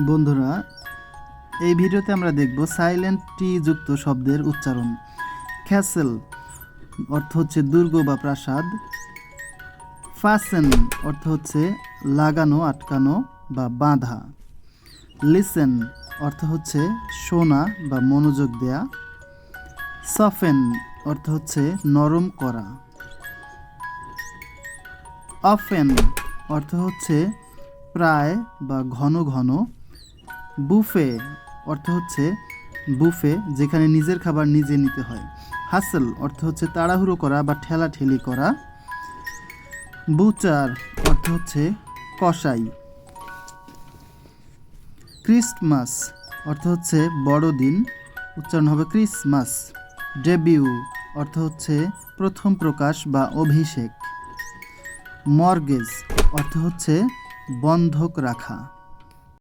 বন্ধুরা, এই ভিডিওতে আমরা দেখব সাইলেন্ট টি যুক্ত শব্দের উচ্চারণ। ক্যাসেল অর্থ হচ্ছে দুর্গ বা প্রাসাদ। ফাসেন অর্থ হচ্ছে লাগানো, আটকানো বা বাঁধা। লিসেন অর্থ হচ্ছে শোনা বা মনোযোগ দেয়া। সফেন অর্থ হচ্ছে নরম করা। অফেন অর্থ হচ্ছে প্রায় বা ঘন ঘন। বুফে অর্থ হচ্ছে বুফে, যেখানে নিজের খাবার নিজে নিতে হয়। হাসেল অর্থ হচ্ছে তাড়াহুড়ো করা বা ঠেলাঠেলি করা। বুচার অর্থ হচ্ছে কসাই। ক্রিসমাস অর্থ হচ্ছে বড়দিন, উচ্চারণ হবে ক্রিসমাস। ডেবিউ অর্থ হচ্ছে প্রথম প্রকাশ বা অভিষেক। মর্গেজ অর্থ হচ্ছে বন্ধক রাখা।